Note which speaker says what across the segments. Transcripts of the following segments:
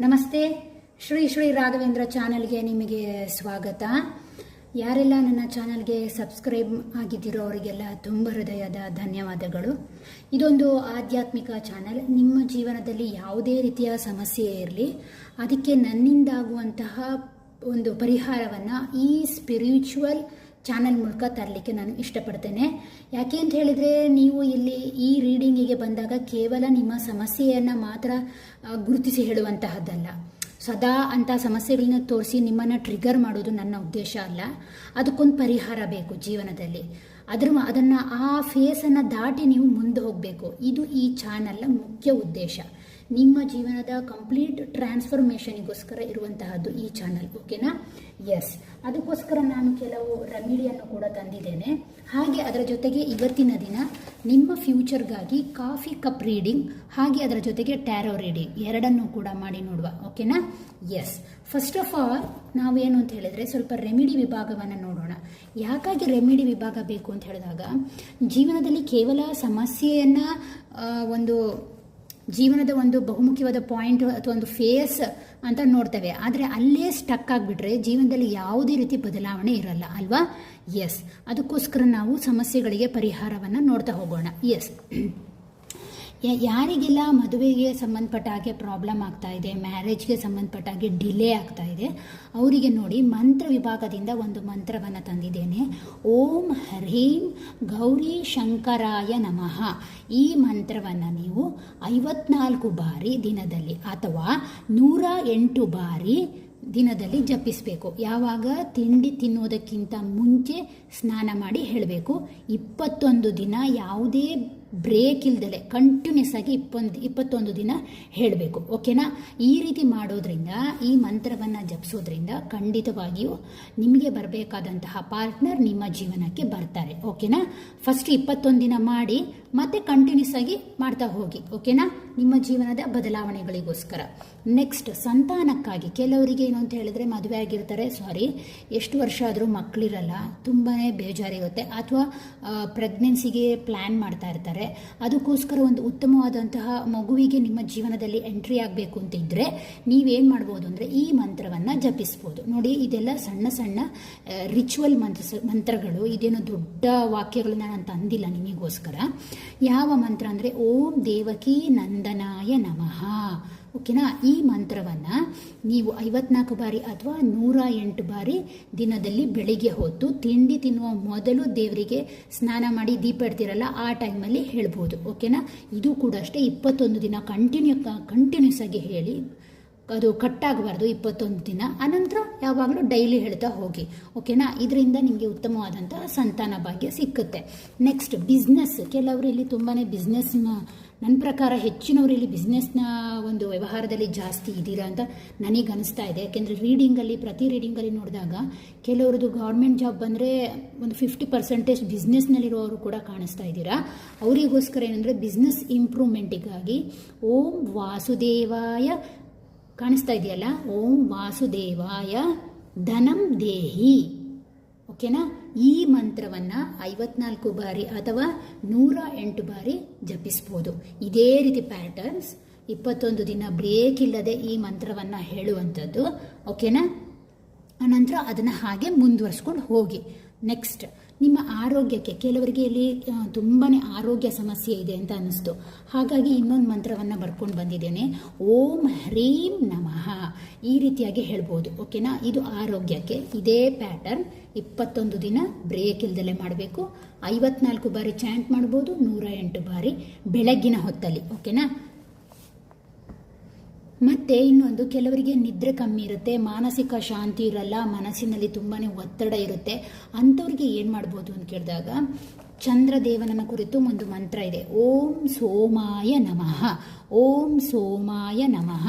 Speaker 1: ನಮಸ್ತೆ. ಶ್ರೀ ರಾಘವೇಂದ್ರ ಚಾನಲ್ಗೆ ನಿಮಗೆ ಸ್ವಾಗತ. ಯಾರೆಲ್ಲ ನನ್ನ ಚಾನಲ್ಗೆ ಸಬ್ಸ್ಕ್ರೈಬ್ ಆಗಿದ್ದೀರೋ ಅವರಿಗೆಲ್ಲ ತುಂಬ ಹೃದಯದ ಧನ್ಯವಾದಗಳು. ಇದೊಂದು ಆಧ್ಯಾತ್ಮಿಕ ಚಾನಲ್. ನಿಮ್ಮ ಜೀವನದಲ್ಲಿ ಯಾವುದೇ ರೀತಿಯ ಸಮಸ್ಯೆ ಇರಲಿ, ಅದಕ್ಕೆ ನನ್ನಿಂದಾಗುವಂತಹ ಒಂದು ಪರಿಹಾರವನ್ನು ಈ ಸ್ಪಿರಿಚುವಲ್ ಚಾನಲ್ ಮೂಲಕ ತರಲಿಕ್ಕೆ ನಾನು ಇಷ್ಟಪಡ್ತೇನೆ. ಯಾಕೆ ಅಂತ ಹೇಳಿದರೆ, ನೀವು ಇಲ್ಲಿ ಈ ರೀಡಿಂಗಿಗೆ ಬಂದಾಗ ಕೇವಲ ನಿಮ್ಮ ಸಮಸ್ಯೆಯನ್ನು ಮಾತ್ರ ಗುರುತಿಸಿ ಹೇಳುವಂತಹದ್ದಲ್ಲ. ಸದಾ ಅಂಥ ಸಮಸ್ಯೆಗಳನ್ನ ತೋರಿಸಿ ನಿಮ್ಮನ್ನು ಟ್ರಿಗರ್ ಮಾಡೋದು ನನ್ನ ಉದ್ದೇಶ ಅಲ್ಲ. ಅದಕ್ಕೊಂದು ಪರಿಹಾರ ಬೇಕು ಜೀವನದಲ್ಲಿ. ಅದನ್ನು ಆ ಫೇಸನ್ನು ದಾಟಿ ನೀವು ಮುಂದೆ ಹೋಗಬೇಕು. ಇದು ಈ ಚಾನಲ್ನ ಮುಖ್ಯ ಉದ್ದೇಶ. ನಿಮ್ಮ ಜೀವನದ ಕಂಪ್ಲೀಟ್ ಟ್ರಾನ್ಸ್ಫಾರ್ಮೇಷನಿಗೋಸ್ಕರ ಇರುವಂತಹದ್ದು ಈ ಚಾನಲ್. ಓಕೆನಾ? ಎಸ್, ಅದಕ್ಕೋಸ್ಕರ ನಾನು ಕೆಲವು ರೆಮಿಡಿಯನ್ನು ಕೂಡ ತಂದಿದ್ದೇನೆ. ಹಾಗೆ ಅದರ ಜೊತೆಗೆ ಇವತ್ತಿನ ದಿನ ನಿಮ್ಮ ಫ್ಯೂಚರ್ಗಾಗಿ ಕಾಫಿ ಕಪ್ ರೀಡಿಂಗ್, ಹಾಗೆ ಅದರ ಜೊತೆಗೆ ಟ್ಯಾರೋ ರೀಡಿಂಗ್ ಎರಡನ್ನೂ ಕೂಡ ಮಾಡಿ ನೋಡುವ. ಓಕೆನಾ? ಎಸ್, ಫಸ್ಟ್ ಆಫ್ ಆಲ್ ನಾವೇನು ಅಂತ ಹೇಳಿದ್ರೆ ಸ್ವಲ್ಪ ರೆಮಿಡಿ ವಿಭಾಗವನ್ನು ನೋಡೋಣ. ಯಾಕಾಗಿ ರೆಮಿಡಿ ವಿಭಾಗ ಬೇಕು ಅಂತ ಹೇಳಿದಾಗ, ಜೀವನದಲ್ಲಿ ಕೇವಲ ಸಮಸ್ಯೆಯನ್ನು ಒಂದು ಜೀವನದ ಒಂದು ಬಹುಮುಖ್ಯವಾದ ಪಾಯಿಂಟ್ ಅಥವಾ ಒಂದು ಫೇಸ್ ಅಂತ ನೋಡ್ತೇವೆ. ಆದರೆ ಅಲ್ಲೇ ಸ್ಟಕ್ ಆಗಿಬಿಟ್ರೆ ಜೀವನದಲ್ಲಿ ಯಾವುದೇ ರೀತಿ ಬದಲಾವಣೆ ಇರಲ್ಲ ಅಲ್ವಾ? ಎಸ್, ಅದಕ್ಕೋಸ್ಕರ ನಾವು ಸಮಸ್ಯೆಗಳಿಗೆ ಪರಿಹಾರವನ್ನು ನೋಡ್ತಾ ಹೋಗೋಣ. ಎಸ್, ಯಾರಿಗೆಲ್ಲ ಮದುವೆಗೆ ಸಂಬಂಧಪಟ್ಟ ಹಾಗೆ ಪ್ರಾಬ್ಲಮ್ ಆಗ್ತಾ ಇದೆ, ಮ್ಯಾರೇಜ್ಗೆ ಸಂಬಂಧಪಟ್ಟ ಹಾಗೆ ಡಿಲೇ ಆಗ್ತಾ ಇದೆ, ಅವರಿಗೆ ನೋಡಿ ಮಂತ್ರ ವಿಭಾಗದಿಂದ ಒಂದು ಮಂತ್ರವನ್ನು ತಂದಿದ್ದೇನೆ. ಓಂ ಹ್ರೀಂ ಗೌರಿ ಶಂಕರಾಯ ನಮಃ. ಈ ಮಂತ್ರವನ್ನು ನೀವು 54 ಬಾರಿ ದಿನದಲ್ಲಿ ಅಥವಾ 108 ಬಾರಿ ದಿನದಲ್ಲಿ ಜಪಿಸಬೇಕು. ಯಾವಾಗ? ತಿಂಡಿ ತಿನ್ನೋದಕ್ಕಿಂತ ಮುಂಚೆ ಸ್ನಾನ ಮಾಡಿ ಹೇಳಬೇಕು. 21 ದಿನ ಯಾವುದೇ ಬ್ರೇಕ್ ಇಲ್ದಲೆ ಕಂಟಿನ್ಯೂಸ್ ಆಗಿ 21 ದಿನ ಹೇಳಬೇಕು. ಓಕೆನಾ? ಈ ರೀತಿ ಮಾಡೋದ್ರಿಂದ, ಈ ಮಂತ್ರವನ್ನು ಜಪಿಸೋದ್ರಿಂದ ಖಂಡಿತವಾಗಿಯೂ ನಿಮಗೆ ಬರಬೇಕಾದಂತಹ ಪಾರ್ಟ್ನರ್ ನಿಮ್ಮ ಜೀವನಕ್ಕೆ ಬರ್ತಾರೆ. ಓಕೆನಾ? ಫಸ್ಟ್ 21 ದಿನ ಮಾಡಿ, ಮತ್ತೆ ಕಂಟಿನ್ಯೂಸ್ ಆಗಿ ಮಾಡ್ತಾ ಹೋಗಿ. ಓಕೆನಾ? ನಿಮ್ಮ ಜೀವನದ ಬದಲಾವಣೆಗಳಿಗೋಸ್ಕರ. ನೆಕ್ಸ್ಟ್, ಸಂತಾನಕ್ಕಾಗಿ. ಕೆಲವರಿಗೆ ಏನು ಅಂತ ಹೇಳಿದ್ರೆ, ಮದುವೆ ಆಗಿರ್ತಾರೆ, ಎಷ್ಟು ವರ್ಷ ಆದರೂ ಮಕ್ಕಳಿರಲ್ಲ, ತುಂಬಾ ಬೇಜಾರಿರುತ್ತೆ, ಅಥವಾ ಪ್ರೆಗ್ನೆನ್ಸಿಗೆ ಪ್ಲ್ಯಾನ್ ಮಾಡ್ತಾ ಇರ್ತಾರೆ. ಅದಕ್ಕೋಸ್ಕರ ಒಂದು ಉತ್ತಮವಾದಂತಹ ಮಗುವಿಗೆ ನಿಮ್ಮ ಜೀವನದಲ್ಲಿ ಎಂಟ್ರಿ ಆಗಬೇಕು ಅಂತ ಇದ್ದರೆ ನೀವೇನು ಮಾಡ್ಬೋದು ಅಂದರೆ ಈ ಮಂತ್ರವನ್ನು ಜಪಿಸ್ಬೋದು. ನೋಡಿ, ಇದೆಲ್ಲ ಸಣ್ಣ ಸಣ್ಣ ರಿಚುವಲ್ ಮಂತ್ರಗಳು. ಇದೇನು ದೊಡ್ಡ ವಾಕ್ಯಗಳನ್ನ ನಾನು ತಂದಿಲ್ಲ ನಿಮಗೋಸ್ಕರ. ಯಾವ ಮಂತ್ರ ಅಂದರೆ ಓಂ ದೇವಕಿ ನಂದನಾಯ ನಮಃ. ಓಕೆನಾ? ಈ ಮಂತ್ರವನ್ನು ನೀವು 54 ಬಾರಿ ಅಥವಾ 108 ಬಾರಿ ದಿನದಲ್ಲಿ ಬೆಳಿಗ್ಗೆ ಹೊತ್ತು ತಿಂಡಿ ತಿನ್ನುವ ಮೊದಲು ದೇವರಿಗೆ ಸ್ನಾನ ಮಾಡಿ ದೀಪ ಇಡ್ತೀರಲ್ಲ, ಆ ಟೈಮಲ್ಲಿ ಹೇಳ್ಬೋದು. ಓಕೆನಾ? ಇದು ಕೂಡ ಅಷ್ಟೇ 21 ದಿನ ಕಂಟಿನ್ಯೂಸ್ ಆಗಿ ಹೇಳಿ. ಅದು ಕಟ್ಟಾಗಬಾರ್ದು 21 ದಿನ. ಅನಂತರ ಯಾವಾಗಲೂ ಡೈಲಿ ಹೇಳ್ತಾ ಹೋಗಿ. ಓಕೆನಾ? ಇದರಿಂದ ನಿಮಗೆ ಉತ್ತಮವಾದಂತಹ ಸಂತಾನ ಭಾಗ್ಯ ಸಿಕ್ಕುತ್ತೆ. Next, business. ಕೆಲವರು ಇಲ್ಲಿ ತುಂಬಾ ಬಿಸ್ನೆಸ್ನ, ನನ್ನ ಪ್ರಕಾರ ಹೆಚ್ಚಿನವರು ಇಲ್ಲಿ ಬಿಸ್ನೆಸ್ನ ಒಂದು ವ್ಯವಹಾರದಲ್ಲಿ ಜಾಸ್ತಿ ಇದ್ದೀರಾ ಅಂತ ನನಗನ್ನಿಸ್ತಾ ಇದೆ. ಯಾಕೆಂದರೆ ಪ್ರತಿ ರೀಡಿಂಗಲ್ಲಿ ನೋಡಿದಾಗ ಕೆಲವ್ರದ್ದು ಗೌರ್ಮೆಂಟ್ ಜಾಬ್ ಬಂದರೆ ಒಂದು 50% ಬಿಸ್ನೆಸ್ನಲ್ಲಿರೋರು ಕೂಡ ಕಾಣಿಸ್ತಾ ಇದ್ದೀರಾ. ಅವರಿಗೋಸ್ಕರ ಏನಂದರೆ ಬಿಸ್ನೆಸ್ ಇಂಪ್ರೂವ್ಮೆಂಟಿಗಾಗಿ ಓಂ ವಾಸುದೇವಾಯ, ಕಾಣಿಸ್ತಾ ಇದೆಯಲ್ಲ, ಓಂ ವಾಸುದೇವಾಯ ಧನಂ ದೇಹಿ. ಓಕೆನಾ? ಈ ಮಂತ್ರವನ್ನು 54 ಬಾರಿ ಅಥವಾ 108 ಬಾರಿ ಜಪಿಸ್ಬೋದು. ಇದೇ ರೀತಿ ಪ್ಯಾಟರ್ನ್ಸ್ 21 ದಿನ ಬ್ರೇಕ್ ಇಲ್ಲದೆ ಈ ಮಂತ್ರವನ್ನು ಹೇಳುವಂಥದ್ದು. ಓಕೆನಾ? ಅನಂತರ ಅದನ್ನು ಹಾಗೆ ಮುಂದುವರಿಸ್ಕೊಂಡು ಹೋಗಿ. ನೆಕ್ಸ್ಟ್, ನಿಮ್ಮ ಆರೋಗ್ಯಕ್ಕೆ. ಕೆಲವರಿಗೆ ಇಲ್ಲಿ ತುಂಬಾ ಆರೋಗ್ಯ ಸಮಸ್ಯೆ ಇದೆ ಅಂತ ಅನ್ನಿಸ್ತು, ಹಾಗಾಗಿ ಇನ್ನೊಂದು ಮಂತ್ರವನ್ನು ಬರ್ಕೊಂಡು ಬಂದಿದ್ದೇನೆ. ಓಂ ಹ್ರೀಂ ನಮಃ. ಈ ರೀತಿಯಾಗಿ ಹೇಳ್ಬೋದು. ಓಕೆನಾ? ಇದು ಆರೋಗ್ಯಕ್ಕೆ. ಇದೇ ಪ್ಯಾಟರ್ನ್ 21 ದಿನ ಬ್ರೇಕ್ ಇಲ್ದಲೆ ಮಾಡಬೇಕು. 54 ಬಾರಿ ಚಾಂಟ್ ಮಾಡ್ಬೋದು, 108 ಬಾರಿ ಬೆಳಗ್ಗಿನ ಹೊತ್ತಲ್ಲಿ. ಓಕೆನಾ? ಮತ್ತು ಇನ್ನೊಂದು, ಕೆಲವರಿಗೆ ನಿದ್ರೆ ಕಮ್ಮಿ ಇರುತ್ತೆ, ಮಾನಸಿಕ ಶಾಂತಿ ಇರಲ್ಲ, ಮನಸ್ಸಿನಲ್ಲಿ ತುಂಬಾ ಒತ್ತಡ ಇರುತ್ತೆ. ಅಂಥವ್ರಿಗೆ ಏನು ಮಾಡ್ಬೋದು ಅಂತ ಕೇಳಿದಾಗ, ಚಂದ್ರದೇವನನ್ನ ಕುರಿತು ಒಂದು ಮಂತ್ರ ಇದೆ. ಓಂ ಸೋಮಾಯ ನಮಃ. ಓಂ ಸೋಮಾಯ ನಮಃ.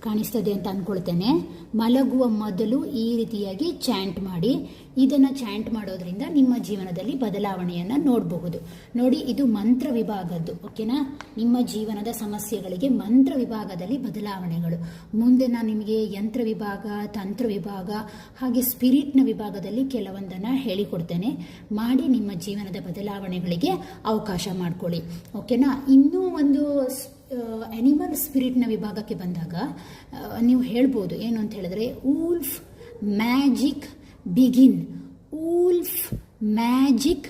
Speaker 1: ಕಾಣಿಸ್ತದೆ ಅಂತ ಅಂದ್ಕೊಳ್ತೇನೆ. ಮಲಗುವ ಮೊದಲು ಈ ರೀತಿಯಾಗಿ ಚಾಂಟ್ ಮಾಡಿ. ಇದನ್ನು ಚಾಂಟ್ ಮಾಡೋದ್ರಿಂದ ನಿಮ್ಮ ಜೀವನದಲ್ಲಿ ಬದಲಾವಣೆಯನ್ನು ನೋಡಬಹುದು. ನೋಡಿ, ಇದು ಮಂತ್ರ ವಿಭಾಗದ್ದು. ಓಕೆನಾ? ನಿಮ್ಮ ಜೀವನದ ಸಮಸ್ಯೆಗಳಿಗೆ ಮಂತ್ರ ವಿಭಾಗದಲ್ಲಿ ಬದಲಾವಣೆಗಳು. ಮುಂದೆ ನಾನು ನಿಮಗೆ ಯಂತ್ರ ವಿಭಾಗ, ತಂತ್ರ ವಿಭಾಗ, ಹಾಗೆ ಸ್ಪಿರಿಟ್ನ ವಿಭಾಗದಲ್ಲಿ ಕೆಲವೊಂದನ್ನು ಹೇಳಿಕೊಡ್ತೇನೆ. ಮಾಡಿ ನಿಮ್ಮ ಜೀವನದ ಬದಲಾವಣೆಗಳಿಗೆ ಅವಕಾಶ ಮಾಡಿಕೊಳ್ಳಿ. ಓಕೆನಾ? ಇನ್ನೂ ಒಂದು ಅನಿಮಲ್ ಸ್ಪಿರಿಟ್ನ ವಿಭಾಗಕ್ಕೆ ಬಂದಾಗ ನೀವು ಹೇಳ್ಬೋದು ಏನು ಅಂತ ಹೇಳಿದ್ರೆ ಊಲ್ಫ್ ಮ್ಯಾಜಿಕ್ ಬಿಗಿನ್, ಊಲ್ಫ್ ಮ್ಯಾಜಿಕ್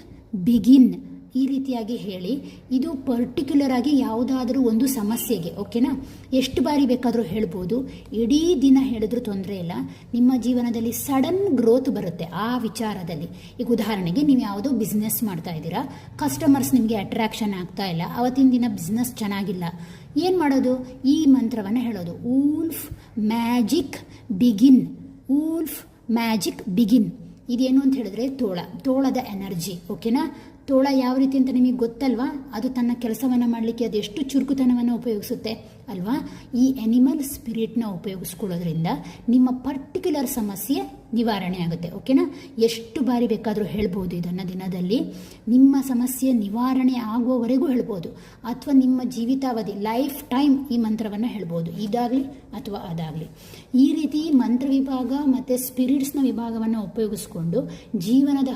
Speaker 1: ಬಿಗಿನ್ ಈ ರೀತಿಯಾಗಿ ಹೇಳಿ. ಇದು ಪರ್ಟಿಕ್ಯುಲರ್ ಆಗಿ ಯಾವುದಾದ್ರೂ ಒಂದು ಸಮಸ್ಯೆಗೆ, ಓಕೆನಾ, ಎಷ್ಟು ಬಾರಿ ಬೇಕಾದರೂ ಹೇಳ್ಬೋದು, ಇಡೀ ದಿನ ಹೇಳಿದ್ರೂ ತೊಂದರೆ ಇಲ್ಲ. ನಿಮ್ಮ ಜೀವನದಲ್ಲಿ ಸಡನ್ ಗ್ರೋತ್ ಬರುತ್ತೆ ಆ ವಿಚಾರದಲ್ಲಿ. ಈಗ ಉದಾಹರಣೆಗೆ ನೀವು ಯಾವುದೋ ಬಿಸ್ನೆಸ್ ಮಾಡ್ತಾ ಇದ್ದೀರಾ, ಕಸ್ಟಮರ್ಸ್ ನಿಮಗೆ ಅಟ್ರಾಕ್ಷನ್ ಆಗ್ತಾ ಇಲ್ಲ, ಅವತ್ತಿನ ದಿನ ಬಿಸ್ನೆಸ್ ಚೆನ್ನಾಗಿಲ್ಲ, ಏನು ಮಾಡೋದು? ಈ ಮಂತ್ರವನ್ನು ಹೇಳೋದು, ಊಲ್ಫ್ ಮ್ಯಾಜಿಕ್ ಬಿಗಿನ್, ಊಲ್ಫ್ ಮ್ಯಾಜಿಕ್ ಬಿಗಿನ್. ಇದೇನು ಅಂತ ಹೇಳಿದ್ರೆ ತೋಳದ ಎನರ್ಜಿ, ಓಕೆನಾ. ತೋಳ ಯಾವ ರೀತಿ ಅಂತ ನಿಮಗೆ ಗೊತ್ತಲ್ವಾ? ಅದು ತನ್ನ ಕೆಲಸವನ್ನು ಮಾಡಲಿಕ್ಕೆ ಅದು ಎಷ್ಟು ಚುರುಕುತನವನ್ನು ಉಪಯೋಗಿಸುತ್ತೆ ಅಲ್ವಾ? ಈ ಅನಿಮಲ್ ಸ್ಪಿರಿಟ್ನ ಉಪಯೋಗಿಸ್ಕೊಳ್ಳೋದ್ರಿಂದ ನಿಮ್ಮ ಪರ್ಟಿಕ್ಯುಲರ್ ಸಮಸ್ಯೆ ನಿವಾರಣೆ ಆಗುತ್ತೆ, ಓಕೆನಾ. ಎಷ್ಟು ಬಾರಿ ಬೇಕಾದರೂ ಹೇಳ್ಬೋದು ಇದನ್ನು ದಿನದಲ್ಲಿ. ನಿಮ್ಮ ಸಮಸ್ಯೆ ನಿವಾರಣೆ ಆಗುವವರೆಗೂ ಹೇಳ್ಬೋದು, ಅಥವಾ ನಿಮ್ಮ ಜೀವಿತಾವಧಿ ಲೈಫ್ ಟೈಮ್ ಈ ಮಂತ್ರವನ್ನು ಹೇಳ್ಬೋದು, ಇದಾಗಲಿ ಅಥವಾ ಅದಾಗಲಿ. ಈ ರೀತಿ ಮಂತ್ರ ವಿಭಾಗ ಮತ್ತು ಸ್ಪಿರಿಟ್ಸ್ನ ವಿಭಾಗವನ್ನು ಉಪಯೋಗಿಸ್ಕೊಂಡು ಜೀವನದ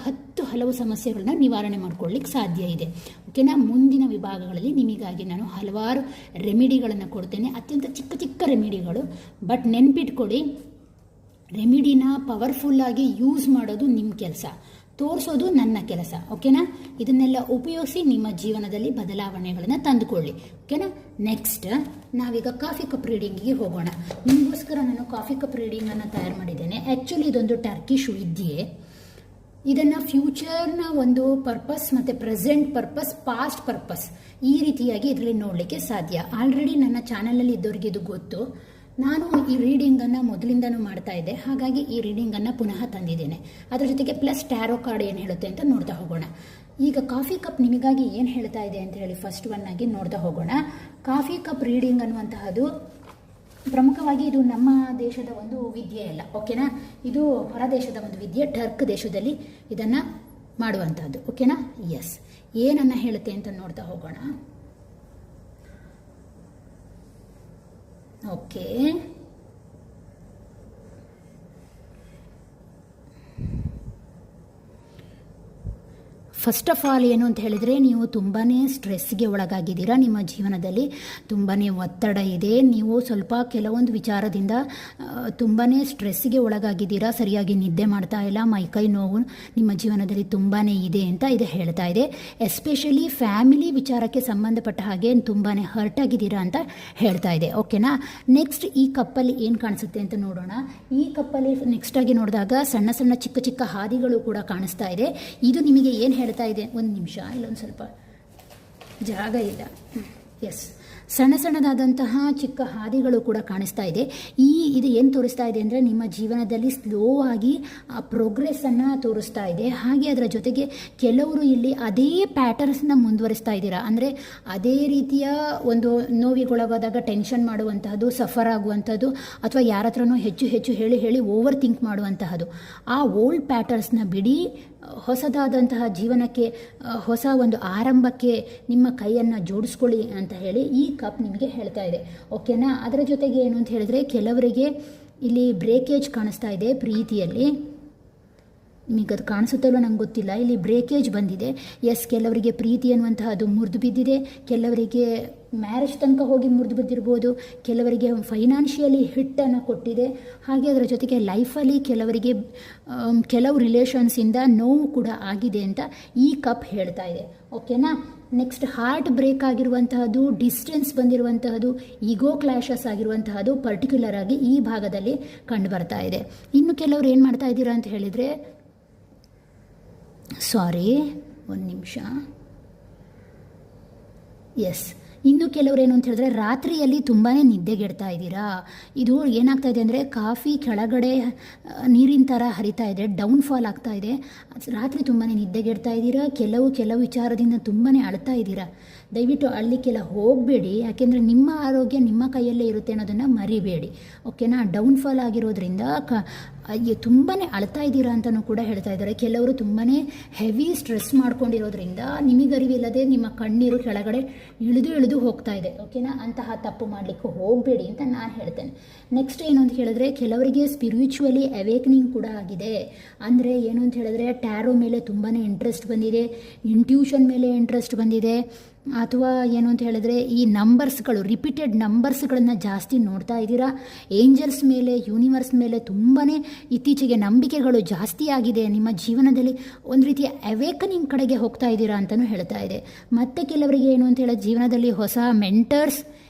Speaker 1: ಹಲವು ಸಮಸ್ಯೆಗಳನ್ನ ನಿವಾರಣೆ ಮಾಡ್ಕೊಳ್ಳಿಕ್ಕೆ ಸಾಧ್ಯ ಇದೆ, ಓಕೆನಾ. ಮುಂದಿನ ವಿಭಾಗಗಳಲ್ಲಿ ನಿಮಗಾಗಿ ನಾನು ಹಲವಾರು ರೆಮಿಡಿಗಳನ್ನು ಕೊಡ್ತೇನೆ, ಅತ್ಯಂತ ಚಿಕ್ಕ ಚಿಕ್ಕ ರೆಮಿಡಿಗಳು. ಬಟ್ ನೆನ್ಪಿಟ್ಕೊಳ್ಳಿ, ರೆಮಿಡಿನ ಪವರ್ಫುಲ್ಲಾಗಿ ಯೂಸ್ ಮಾಡೋದು ನಿಮ್ಮ ಕೆಲಸ, ತೋರಿಸೋದು ನನ್ನ ಕೆಲಸ, ಓಕೆನಾ. ಇದನ್ನೆಲ್ಲ ಉಪಯೋಗಿಸಿ ನಿಮ್ಮ ಜೀವನದಲ್ಲಿ ಬದಲಾವಣೆಗಳನ್ನು ತಂದುಕೊಳ್ಳಿ, ಓಕೆನಾ. ನೆಕ್ಸ್ಟ್ ನಾವೀಗ ಕಾಫಿ ಕಪ್ ರೀಡಿಂಗಿಗೆ ಹೋಗೋಣ. ನಿಮಗೋಸ್ಕರ ನಾನು ಕಾಫಿ ಕಪ್ ರೀಡಿಂಗನ್ನು ತಯಾರು ಮಾಡಿದ್ದೇನೆ. ಆ್ಯಕ್ಚುಲಿ ಇದೊಂದು ಟರ್ಕಿಶ್ ವಿದ್ಯೆ. ಇದನ್ನು ಫ್ಯೂಚರ್ನ ಒಂದು ಪರ್ಪಸ್ ಮತ್ತು ಪ್ರೆಸೆಂಟ್ ಪರ್ಪಸ್, ಪಾಸ್ಟ್ ಪರ್ಪಸ್ ಈ ರೀತಿಯಾಗಿ ಇದರಲ್ಲಿ ನೋಡಲಿಕ್ಕೆ ಸಾಧ್ಯ. ಆಲ್ರೆಡಿ ನನ್ನ ಚಾನಲಲ್ಲಿ ಇದ್ದವರಿಗೆ ಇದು ಗೊತ್ತು. ನಾನು ಈ ರೀಡಿಂಗನ್ನು ಮೊದಲಿಂದನೂ ಮಾಡ್ತಾ ಇದ್ದೆ, ಹಾಗಾಗಿ ಈ ರೀಡಿಂಗನ್ನು ಪುನಃ ತಂದಿದ್ದೇನೆ. ಅದರ ಜೊತೆಗೆ ಪ್ಲಸ್ ಟ್ಯಾರೋ ಕಾರ್ಡ್ ಏನು ಹೇಳುತ್ತೆ ಅಂತ ನೋಡ್ತಾ ಹೋಗೋಣ. ಈಗ ಕಾಫಿ ಕಪ್ ನಿಮಗಾಗಿ ಏನು ಹೇಳ್ತಾ ಇದೆ ಅಂತ ಹೇಳಿ ಫಸ್ಟ್ ಒನ್ ಆಗಿ ನೋಡ್ತಾ ಹೋಗೋಣ. ಕಾಫಿ ಕಪ್ ರೀಡಿಂಗ್ ಅನ್ನುವಂತಹದ್ದು ಪ್ರಮುಖವಾಗಿ ಇದು ನಮ್ಮ ದೇಶದ ಒಂದು ವಿದ್ಯೆ ಅಲ್ಲ, ಓಕೆನಾ. ಇದು ಹೊರ ದೇಶದ ಒಂದು ವಿದ್ಯೆ, ಟರ್ಕ್ ದೇಶದಲ್ಲಿ ಇದನ್ನು ಮಾಡುವಂಥದ್ದು, ಓಕೆನಾ. ಎಸ್, ಏನನ್ನ ಹೇಳುತ್ತೆ ಅಂತ ನೋಡ್ತಾ ಹೋಗೋಣ. ಓಕೆ, ಫಸ್ಟ್ ಆಫ್ ಆಲ್ ಏನು ಅಂತ ಹೇಳಿದರೆ, ನೀವು ತುಂಬಾ ಸ್ಟ್ರೆಸ್ಗೆ ಒಳಗಾಗಿದ್ದೀರಾ. ನಿಮ್ಮ ಜೀವನದಲ್ಲಿ ತುಂಬಾ ಒತ್ತಡ ಇದೆ. ನೀವು ಸ್ವಲ್ಪ ಕೆಲವೊಂದು ವಿಚಾರದಿಂದ ತುಂಬಾ ಸ್ಟ್ರೆಸ್ಗೆ ಒಳಗಾಗಿದ್ದೀರಾ. ಸರಿಯಾಗಿ ನಿದ್ದೆ ಮಾಡ್ತಾ ಇಲ್ಲ, ಮೈಕೈ ನೋವು ನಿಮ್ಮ ಜೀವನದಲ್ಲಿ ತುಂಬಾ ಇದೆ ಅಂತ ಇದು ಹೇಳ್ತಾ ಇದೆ. ಎಸ್ಪೆಷಲಿ ಫ್ಯಾಮಿಲಿ ವಿಚಾರಕ್ಕೆ ಸಂಬಂಧಪಟ್ಟ ಹಾಗೆ ತುಂಬಾ ಹರ್ಟ್ ಆಗಿದ್ದೀರಾ ಅಂತ ಹೇಳ್ತಾ ಇದೆ, ಓಕೆನಾ. ನೆಕ್ಸ್ಟ್ ಈ ಕಪ್ಪಲ್ಲಿ ಏನು ಕಾಣಿಸುತ್ತೆ ಅಂತ ನೋಡೋಣ. ಈ ಕಪ್ಪಲ್ಲಿ ನೆಕ್ಸ್ಟ್ ಆಗಿ ನೋಡಿದಾಗ ಸಣ್ಣ ಸಣ್ಣ ಚಿಕ್ಕ ಚಿಕ್ಕ ಹಾದಿಗಳು ಕೂಡ ಕಾಣಿಸ್ತಾ ಇದೆ. ಇದು ನಿಮಗೆ ಏನು ಹೇಳ್ತಾ ಇದೆ? ಒಂದು ನಿಮಿಷ, ಇಲ್ಲೊಂದು ಸ್ವಲ್ಪ ಜಾಗ ಇಲ್ಲ. ಎಸ್, ಸಣ್ಣ ಸಣ್ಣದಾದಂತಹ ಚಿಕ್ಕ ಹಾದಿಗಳು ಕೂಡ ಕಾಣಿಸ್ತಾ ಇದೆ. ಇದು ಏನು ತೋರಿಸ್ತಾ ಇದೆ ಅಂದರೆ, ನಿಮ್ಮ ಜೀವನದಲ್ಲಿ ಸ್ಲೋ ಆಗಿ ಪ್ರೋಗ್ರೆಸ್ಸನ್ನು ತೋರಿಸ್ತಾ ಇದೆ. ಹಾಗೆ ಅದರ ಜೊತೆಗೆ ಕೆಲವರು ಇಲ್ಲಿ ಅದೇ ಪ್ಯಾಟರ್ನ್ಸ್ನ ಮುಂದುವರಿಸ್ತಾ ಇದ್ದೀರಾ. ಅಂದರೆ ಅದೇ ರೀತಿಯ ಒಂದು ನೋವಿಗೊಳಗಾದಾಗ ಟೆನ್ಷನ್ ಮಾಡುವಂತಹದ್ದು, ಸಫರ್ ಆಗುವಂಥದ್ದು, ಅಥವಾ ಯಾರ ಹತ್ರನೂ ಹೆಚ್ಚು ಹೆಚ್ಚು ಹೇಳಿ ಓವರ್ ಥಿಂಕ್ ಮಾಡುವಂತಹದ್ದು. ಆ ಓಲ್ಡ್ ಪ್ಯಾಟರ್ನ್ಸ್ನ ಬಿಡಿ, ಹೊಸದಾದಂತಹ ಜೀವನಕ್ಕೆ, ಹೊಸ ಒಂದು ಆರಂಭಕ್ಕೆ ನಿಮ್ಮ ಕೈಯನ್ನು ಜೋಡಿಸ್ಕೊಳ್ಳಿ ಅಂತ ಹೇಳಿ ಈ ಕಪ್ ನಿಮಗೆ ಹೇಳ್ತಾ ಇದೆ, ಓಕೆನಾ. ಅದರ ಜೊತೆಗೆ ಏನು ಅಂತ ಹೇಳಿದ್ರೆ, ಕೆಲವರಿಗೆ ಇಲ್ಲಿ ಬ್ರೇಕೇಜ್ ಕಾಣಿಸ್ತಾ ಇದೆ ಪ್ರೀತಿಯಲ್ಲಿ. ನಿಮಗೆ ಅದು ಕಾಣಿಸುತ್ತಲ್ವ ನಂಗೆ ಗೊತ್ತಿಲ್ಲ. ಇಲ್ಲಿ ಬ್ರೇಕೇಜ್ ಬಂದಿದೆ. ಎಸ್, ಕೆಲವರಿಗೆ ಪ್ರೀತಿ ಅನ್ನುವಂತಹದ್ದು ಮುರಿದು ಬಿದ್ದಿದೆ, ಕೆಲವರಿಗೆ ಮ್ಯಾರೇಜ್ ತನಕ ಹೋಗಿ ಮುರಿದು ಬಿದ್ದಿರ್ಬೋದು, ಕೆಲವರಿಗೆ ಫೈನಾನ್ಷಿಯಲಿ ಹಿಟ್ಟನ್ನು ಕೊಟ್ಟಿದೆ. ಹಾಗೆ ಅದರ ಜೊತೆಗೆ ಲೈಫಲ್ಲಿ ಕೆಲವರಿಗೆ ಕೆಲವು ರಿಲೇಷನ್ಸಿಂದ ನೋವು ಕೂಡ ಆಗಿದೆ ಅಂತ ಈ ಕಪ್ ಹೇಳ್ತಾ ಇದೆ, ಓಕೆನಾ. ನೆಕ್ಸ್ಟ್ ಹಾರ್ಟ್ ಬ್ರೇಕ್ ಆಗಿರುವಂತಹದ್ದು, ಡಿಸ್ಟೆನ್ಸ್ ಬಂದಿರುವಂತಹದ್ದು, ಈಗೋ ಕ್ಲಾಶಸ್ ಆಗಿರುವಂತಹದ್ದು ಪರ್ಟಿಕ್ಯುಲರ್ ಆಗಿ ಈ ಭಾಗದಲ್ಲಿ ಕಂಡು ಬರ್ತಾ ಇದೆ. ಇನ್ನು ಕೆಲವರು ಏನು ಮಾಡ್ತಾ ಇದ್ದೀರಾ ಅಂತ ಹೇಳಿದರೆ, ಸಾರಿ ಒಂದು ನಿಮಿಷ, ಎಸ್, ಇನ್ನು ಕೆಲವರೇನು ಅಂತ ಹೇಳಿದ್ರೆ ರಾತ್ರಿಯಲ್ಲಿ ತುಂಬಾ ನಿದ್ದೆಗೆಡ್ತಾ ಇದ್ದೀರಾ. ಇದು ಏನಾಗ್ತಾ ಇದೆ ಅಂದರೆ, ಕಾಫಿ ಕೆಳಗಡೆ ನೀರಿನ ಥರ ಹರಿತಾ ಇದೆ, ಡೌನ್ಫಾಲ್ ಆಗ್ತಾ ಇದೆ. ರಾತ್ರಿ ತುಂಬಾ ನಿದ್ದೆಗೆಡ್ತಾ ಇದ್ದೀರಾ. ಕೆಲವು ವಿಚಾರದಿಂದ ತುಂಬಾ ಅಳ್ತಾ ಇದ್ದೀರಾ. ದಯವಿಟ್ಟು ಅಳ್ಲಿಕ್ಕೆಲ್ಲ ಹೋಗಬೇಡಿ, ಯಾಕೆಂದರೆ ನಿಮ್ಮ ಆರೋಗ್ಯ ನಿಮ್ಮ ಕೈಯಲ್ಲೇ ಇರುತ್ತೆ ಅನ್ನೋದನ್ನು ಮರಿಬೇಡಿ, ಓಕೆನಾ. ಡೌನ್ಫಾಲ್ ಆಗಿರೋದ್ರಿಂದ ತುಂಬಾ ಅಳ್ತಾ ಇದ್ದೀರಾ ಅಂತಲೂ ಕೂಡ ಹೇಳ್ತಾ ಇದ್ದಾರೆ. ಕೆಲವರು ತುಂಬಾ ಹೆವಿ ಸ್ಟ್ರೆಸ್ ಮಾಡ್ಕೊಂಡಿರೋದ್ರಿಂದ ನಿಮಗರಿವಿಲ್ಲದೆ ನಿಮ್ಮ ಕಣ್ಣೀರು ಕೆಳಗಡೆ ಇಳಿದು ಹೋಗ್ತಾ ಇದೆ, ಓಕೆನಾ. ಅಂತಹ ತಪ್ಪು ಮಾಡಲಿಕ್ಕೆ ಹೋಗಬೇಡಿ ಅಂತ ನಾನು ಹೇಳ್ತೇನೆ. ನೆಕ್ಸ್ಟ್ ಏನು ಅಂತ ಹೇಳಿದ್ರೆ, ಕೆಲವರಿಗೆ ಸ್ಪಿರಿಚುವಲಿ ಅವೇಕ್ನಿಂಗ್ ಕೂಡ ಆಗಿದೆ. ಅಂದರೆ ಏನು ಅಂತ ಹೇಳಿದ್ರೆ, ಟ್ಯಾರೋ ಮೇಲೆ ತುಂಬಾ ಇಂಟ್ರೆಸ್ಟ್ ಬಂದಿದೆ, ಇಂಟ್ಯೂಷನ್ ಮೇಲೆ ಇಂಟ್ರೆಸ್ಟ್ ಬಂದಿದೆ, ಅಥವಾ ಏನು ಅಂತ ಹೇಳಿದ್ರೆ ಈ ನಂಬರ್ಸ್ಗಳು ರಿಪೀಟೆಡ್ ನಂಬರ್ಸ್ಗಳನ್ನು ಜಾಸ್ತಿ ನೋಡ್ತಾ ಇದ್ದೀರಾ. ಏಂಜಲ್ಸ್ ಮೇಲೆ, ಯೂನಿವರ್ಸ್ ಮೇಲೆ ತುಂಬಾ ಇತ್ತೀಚೆಗೆ ನಂಬಿಕೆಗಳು ಜಾಸ್ತಿ ಆಗಿದೆ. ನಿಮ್ಮ ಜೀವನದಲ್ಲಿ ಒಂದು ರೀತಿಯ ಅವೇಕನಿಂಗ್ ಕಡೆಗೆ ಹೋಗ್ತಾ ಇದ್ದೀರಾ ಅಂತಲೂ ಹೇಳ್ತಾ ಇದೆ. ಮತ್ತು ಕೆಲವರಿಗೆ ಏನು ಅಂತ ಹೇಳಿದ್ರೆ ಜೀವನದಲ್ಲಿ ಹೊಸ ಮೆಂಟರ್ಸ್,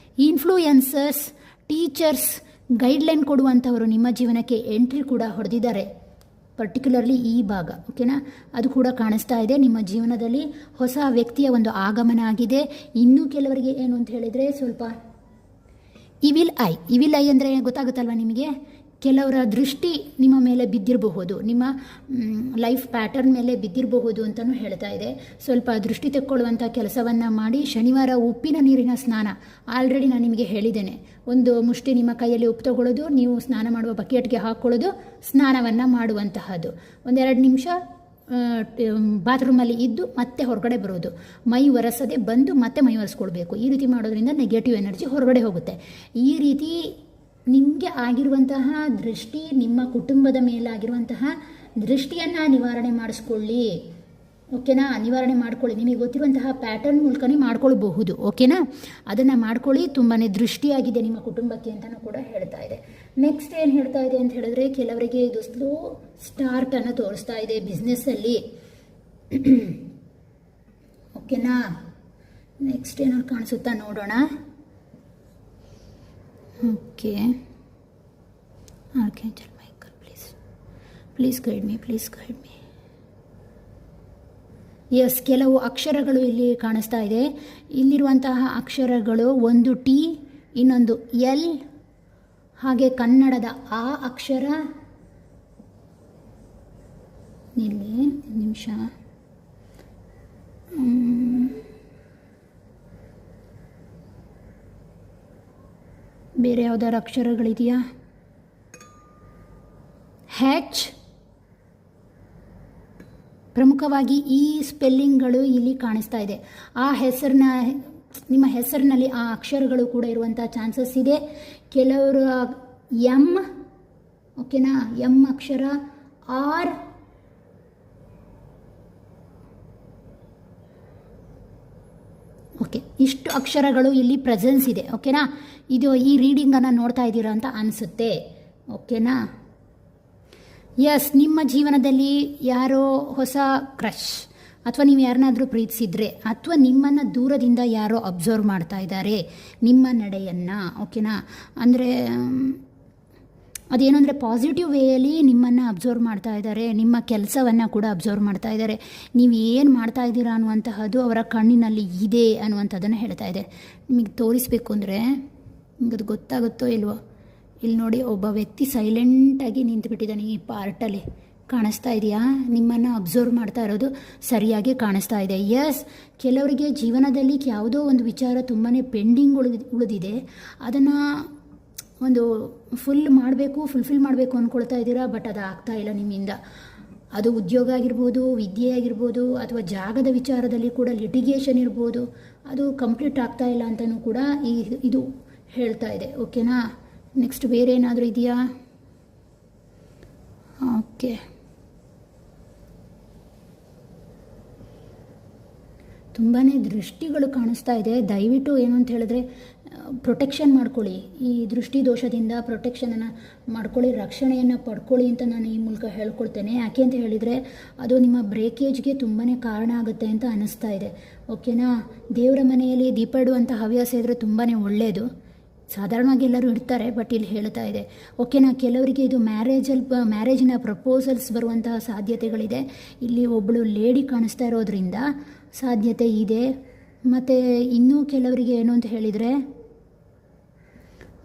Speaker 1: ಇನ್ಫ್ಲೂಯೆನ್ಸರ್ಸ್, ಟೀಚರ್ಸ್, ಗೈಡ್ಲೈನ್ ಕೊಡುವಂಥವರು ನಿಮ್ಮ ಜೀವನಕ್ಕೆ ಎಂಟ್ರಿ ಕೂಡ ಹೊಡೆದಿದ್ದಾರೆ. ಪರ್ಟಿಕ್ಯುಲರ್ಲಿ ಈ ಭಾಗ, ಓಕೆನಾ, ಅದು ಕೂಡ ಕಾಣಿಸ್ತಾ ಇದೆ. ನಿಮ್ಮ ಜೀವನದಲ್ಲಿ ಹೊಸ ವ್ಯಕ್ತಿಯ ಒಂದು ಆಗಮನ ಆಗಿದೆ. ಇನ್ನೂ ಕೆಲವರಿಗೆ ಏನು ಅಂತ ಹೇಳಿದರೆ ಸ್ವಲ್ಪ ಇವಿಲ್ ಐ ಅಂದರೆ ಗೊತ್ತಾಗುತ್ತಲ್ವ ನಿಮಗೆ, ಕೆಲವರ ದೃಷ್ಟಿ ನಿಮ್ಮ ಮೇಲೆ ಬಿದ್ದಿರಬಹುದು, ನಿಮ್ಮ ಲೈಫ್ ಪ್ಯಾಟರ್ನ್ ಮೇಲೆ ಬಿದ್ದಿರಬಹುದು ಅಂತಲೂ ಹೇಳ್ತಾ ಇದೆ. ಸ್ವಲ್ಪ ದೃಷ್ಟಿ ತೆಕ್ಕೊಳ್ಳುವಂಥ ಕೆಲಸವನ್ನು ಮಾಡಿ. ಶನಿವಾರ ಉಪ್ಪಿನ ನೀರಿನ ಸ್ನಾನ ಆಲ್ರೆಡಿ ನಾನು ನಿಮಗೆ ಹೇಳಿದ್ದೇನೆ. ಒಂದು ಮುಷ್ಟಿ ನಿಮ್ಮ ಕೈಯಲ್ಲಿ ಉಪ್ಪು ತಗೊಳ್ಳೋದು, ನೀವು ಸ್ನಾನ ಮಾಡುವ ಬಕೆಟ್ಗೆ ಹಾಕ್ಕೊಳ್ಳೋದು, ಸ್ನಾನವನ್ನು ಮಾಡುವಂತಹದ್ದು. 1-2 ನಿಮಿಷ ಬಾತ್ರೂಮಲ್ಲಿ ಇದ್ದು ಮತ್ತೆ ಹೊರಗಡೆ ಬರೋದು, ಮೈ ಒರೆಸದೆ ಬಂದು ಮತ್ತೆ ಮೈ ಒರೆಸ್ಕೊಳ್ಬೇಕು. ಈ ರೀತಿ ಮಾಡೋದ್ರಿಂದ ನೆಗೆಟಿವ್ ಎನರ್ಜಿ ಹೊರಗಡೆ ಹೋಗುತ್ತೆ. ಈ ರೀತಿ ನಿಮಗೆ ಆಗಿರುವಂತಹ ದೃಷ್ಟಿ, ನಿಮ್ಮ ಕುಟುಂಬದ ಮೇಲಾಗಿರುವಂತಹ ದೃಷ್ಟಿಯನ್ನು ನಿವಾರಣೆ ಮಾಡಿಸ್ಕೊಳ್ಳಿ, ಓಕೆನಾ. ನಿವಾರಣೆ ಮಾಡ್ಕೊಳ್ಳಿ. ನಿಮಗೆ ಗೊತ್ತಿರುವಂತಹ ಪ್ಯಾಟರ್ನ್ ಮೂಲಕನೇ ಮಾಡ್ಕೊಳ್ಬಹುದು, ಓಕೆನಾ. ಅದನ್ನು ಮಾಡ್ಕೊಳ್ಳಿ. ತುಂಬಾ ದೃಷ್ಟಿಯಾಗಿದೆ ನಿಮ್ಮ ಕುಟುಂಬಕ್ಕೆ ಅಂತಲೂ ಕೂಡ ಹೇಳ್ತಾ ಇದೆ. ನೆಕ್ಸ್ಟ್ ಏನು ಹೇಳ್ತಾ ಇದೆ ಅಂತ ಹೇಳಿದ್ರೆ, ಕೆಲವರಿಗೆ ಇದು ಸ್ಲೋ ಸ್ಟಾರ್ಟನ್ನು ತೋರಿಸ್ತಾ ಇದೆ ಬಿಸ್ನೆಸ್ಸಲ್ಲಿ, ಓಕೆನಾ. ನೆಕ್ಸ್ಟ್ ಏನಾದ್ರು ಕಾಣಿಸುತ್ತಾ ನೋಡೋಣ. Okay, archangel Michael, please guide me. Yes, ಕೆಲವು ಅಕ್ಷರಗಳು ಇಲ್ಲಿ ಕಾಣಿಸ್ತಾ ಇದೆ. ಇಲ್ಲಿರುವಂತಹ ಅಕ್ಷರಗಳು ಒಂದು ಟಿ, ಇನ್ನೊಂದು ಎಲ್, ಹಾಗೆ ಕನ್ನಡದ ಆ ಅಕ್ಷರ. ಇಲ್ಲಿ ನಿಮಿಷ, ಬೇರೆ ಯಾವ್ದಾದ್ರು ಅಕ್ಷರಗಳಿದೆಯಾ? ಹ್ಯಾಚ್, ಪ್ರಮುಖವಾಗಿ ಈ ಸ್ಪೆಲ್ಲಿಂಗ್ಗಳು ಇಲ್ಲಿ ಕಾಣಿಸ್ತಾ ಇದೆ. ಆ ಹೆಸರನ್ನ, ನಿಮ್ಮ ಹೆಸರಿನಲ್ಲಿ ಆ ಅಕ್ಷರಗಳು ಕೂಡ ಇರುವಂಥ ಚಾನ್ಸಸ್ ಇದೆ. ಕೆಲವರು ಎಮ್, ಓಕೆನಾ, ಎಮ್ ಅಕ್ಷರ, ಆರ್, ಓಕೆ, ಇಷ್ಟು ಅಕ್ಷರಗಳು ಇಲ್ಲಿ ಪ್ರೆಸೆನ್ಸ್ ಇದೆ, ಓಕೆನಾ. ಇದು ಈ ರೀಡಿಂಗನ್ನು ನೋಡ್ತಾ ಇದ್ದೀರಾ ಅಂತ ಅನಿಸುತ್ತೆ, ಓಕೆನಾ. ಎಸ್, ನಿಮ್ಮ ಜೀವನದಲ್ಲಿ ಯಾರೋ ಹೊಸ ಕ್ರಶ್, ಅಥವಾ ನೀವು ಯಾರನ್ನಾದರೂ ಪ್ರೀತಿಸಿದರೆ, ಅಥವಾ ನಿಮ್ಮನ್ನು ದೂರದಿಂದ ಯಾರೋ ಅಬ್ಸರ್ವ್ ಮಾಡ್ತಾ ಇದ್ದಾರೆ ನಿಮ್ಮ ನಡೆಯನ್ನು, ಓಕೆನಾ. ಅಂದರೆ ಅದೇನು ಅಂದರೆ ಪಾಸಿಟಿವ್ ವೇಯಲ್ಲಿ ನಿಮ್ಮನ್ನು ಅಬ್ಸರ್ವ್ ಮಾಡ್ತಾ ಇದ್ದಾರೆ, ನಿಮ್ಮ ಕೆಲಸವನ್ನು ಕೂಡ ಅಬ್ಸರ್ವ್ ಮಾಡ್ತಾ ಇದ್ದಾರೆ. ನೀವು ಏನು ಮಾಡ್ತಾ ಇದ್ದೀರಾ ಅನ್ನುವಂತಹದ್ದು ಅವರ ಕಣ್ಣಿನಲ್ಲಿ ಇದೆ ಅನ್ನುವಂಥದ್ದನ್ನು ಹೇಳ್ತಾ ಇದೆ. ನಿಮಗೆ ತೋರಿಸ್ಬೇಕು ಅಂದರೆ ನಿಮಗೆ ಅದು ಗೊತ್ತಾಗುತ್ತೋ ಇಲ್ವೋ, ಇಲ್ಲಿ ನೋಡಿ, ಒಬ್ಬ ವ್ಯಕ್ತಿ ಸೈಲೆಂಟಾಗಿ ನಿಂತುಬಿಟ್ಟಿದ್ದಾನೆ ಈ ಪಾರ್ಟಲ್ಲಿ. ಕಾಣಿಸ್ತಾ ಇದೆಯಾ? ನಿಮ್ಮನ್ನು ಅಬ್ಸರ್ವ್ ಮಾಡ್ತಾ ಇರೋದು ಸರಿಯಾಗಿ ಕಾಣಿಸ್ತಾ ಇದೆ. ಎಸ್, ಕೆಲವರಿಗೆ ಜೀವನದಲ್ಲಿ ಯಾವುದೋ ಒಂದು ವಿಚಾರ ತುಂಬಾ ಪೆಂಡಿಂಗ್ ಉಳಿದಿದೆ. ಅದನ್ನು ಒಂದು ಫುಲ್ಫಿಲ್ ಮಾಡಬೇಕು ಅಂದ್ಕೊಳ್ತಾ ಇದ್ದೀರಾ, ಬಟ್ ಅದು ಆಗ್ತಾ ಇಲ್ಲ ನಿಮ್ಮಿಂದ. ಅದು ಉದ್ಯೋಗ ಆಗಿರ್ಬೋದು, ವಿದ್ಯೆ ಆಗಿರ್ಬೋದು, ಅಥವಾ ಜಾಗದ ವಿಚಾರದಲ್ಲಿ ಕೂಡ ಲಿಟಿಗೇಷನ್ ಇರ್ಬೋದು, ಅದು ಕಂಪ್ಲೀಟ್ ಆಗ್ತಾ ಇಲ್ಲ ಅಂತಲೂ ಕೂಡ ಇದು ಹೇಳ್ತಾ ಇದೆ, ಓಕೆನಾ. ನೆಕ್ಸ್ಟ್ ಬೇರೆ ಏನಾದರೂ ಇದೆಯಾ? ಓಕೆ, ತುಂಬಾ ದೃಷ್ಟಿಗಳು ಕಾಣಿಸ್ತಾ ಇದೆ. ದಯವಿಟ್ಟು ಏನು ಅಂತ ಹೇಳಿದ್ರೆ ಪ್ರೊಟೆಕ್ಷನ್ ಮಾಡ್ಕೊಳ್ಳಿ. ಈ ದೃಷ್ಟಿ ದೋಷದಿಂದ ಪ್ರೊಟೆಕ್ಷನನ್ನು ಮಾಡ್ಕೊಳ್ಳಿ, ರಕ್ಷಣೆಯನ್ನು ಪಡ್ಕೊಳ್ಳಿ ಅಂತ ನಾನು ಈ ಮೂಲಕ ಹೇಳ್ಕೊಳ್ತೇನೆ. ಯಾಕೆ ಅಂತ ಹೇಳಿದರೆ ಅದು ನಿಮ್ಮ ಬ್ರೇಕೇಜ್ಗೆ ತುಂಬಾ ಕಾರಣ ಆಗುತ್ತೆ ಅಂತ ಅನ್ನಿಸ್ತಾ ಇದೆ, ಓಕೆನಾ. ದೇವರ ಮನೆಯಲ್ಲಿ ದೀಪ ಇಡುವಂಥ ಹವ್ಯಾಸ ಇದ್ದರೆ ತುಂಬಾ ಒಳ್ಳೆಯದು. ಸಾಧಾರಣವಾಗಿ ಎಲ್ಲರೂ ಇಡ್ತಾರೆ, ಬಟ್ ಇಲ್ಲಿ ಹೇಳ್ತಾ ಇದೆ, ಓಕೆನಾ. ಕೆಲವರಿಗೆ ಇದು ಮ್ಯಾರೇಜಿನ ಪ್ರಪೋಸಲ್ಸ್ ಬರುವಂತಹ ಸಾಧ್ಯತೆಗಳಿದೆ. ಇಲ್ಲಿ ಒಬ್ಬಳು ಲೇಡಿ ಕಾಣಿಸ್ತಾ ಇರೋದ್ರಿಂದ ಸಾಧ್ಯತೆ ಇದೆ. ಮತ್ತು ಇನ್ನೂ ಕೆಲವರಿಗೆ ಏನು ಅಂತ ಹೇಳಿದರೆ,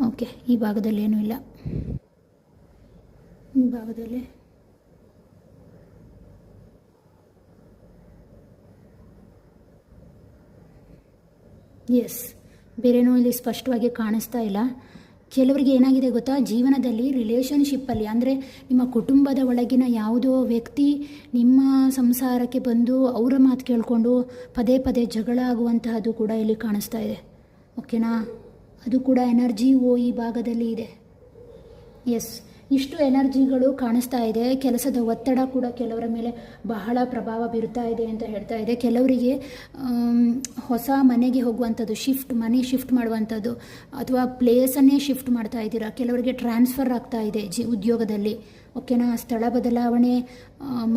Speaker 1: ಓಕೆ, ಈ ಭಾಗದಲ್ಲಿ ಏನೂ ಇಲ್ಲ, ಈ ಭಾಗದಲ್ಲಿ ಎಸ್, ಬೇರೇನೂ ಇಲ್ಲಿ ಸ್ಪಷ್ಟವಾಗಿ ಕಾಣಿಸ್ತಾ ಇಲ್ಲ. ಕೆಲವರಿಗೆ ಏನಾಗಿದೆ ಗೊತ್ತಾ, ಜೀವನದಲ್ಲಿ ರಿಲೇಷನ್ಶಿಪ್ಪಲ್ಲಿ, ಅಂದರೆ ನಿಮ್ಮ ಕುಟುಂಬದ ಒಳಗಿನ ಯಾವುದೋ ವ್ಯಕ್ತಿ ನಿಮ್ಮ ಸಂಸಾರಕ್ಕೆ ಬಂದು ಅವರ ಮಾತು ಕೇಳಿಕೊಂಡು ಪದೇ ಪದೇ ಜಗಳ ಆಗುವಂತಹದ್ದು ಕೂಡ ಇಲ್ಲಿ ಕಾಣಿಸ್ತಾ ಇದೆ, ಓಕೆನಾ. ಅದು ಕೂಡ ಎನರ್ಜಿ ಈ ಭಾಗದಲ್ಲಿ ಇದೆ. ಎಸ್, ಇಷ್ಟು ಎನರ್ಜಿಗಳು ಕಾಣಿಸ್ತಾ ಇದೆ. ಕೆಲಸದ ಒತ್ತಡ ಕೂಡ ಕೆಲವರ ಮೇಲೆ ಬಹಳ ಪ್ರಭಾವ ಬೀರುತ್ತಾ ಇದೆ ಅಂತ ಹೇಳ್ತಾ ಇದೆ. ಕೆಲವರಿಗೆ ಹೊಸ ಮನೆಗೆ ಹೋಗುವಂಥದ್ದು, ಮನೆ ಶಿಫ್ಟ್ ಮಾಡುವಂಥದ್ದು, ಅಥವಾ ಪ್ಲೇಸನ್ನೇ ಶಿಫ್ಟ್ ಮಾಡ್ತಾ ಇದ್ದೀರಾ. ಕೆಲವರಿಗೆ ಟ್ರಾನ್ಸ್ಫರ್ ಆಗ್ತಾ ಇದೆ ಉದ್ಯೋಗದಲ್ಲಿ, ಓಕೆನಾ. ಸ್ಥಳ ಬದಲಾವಣೆ,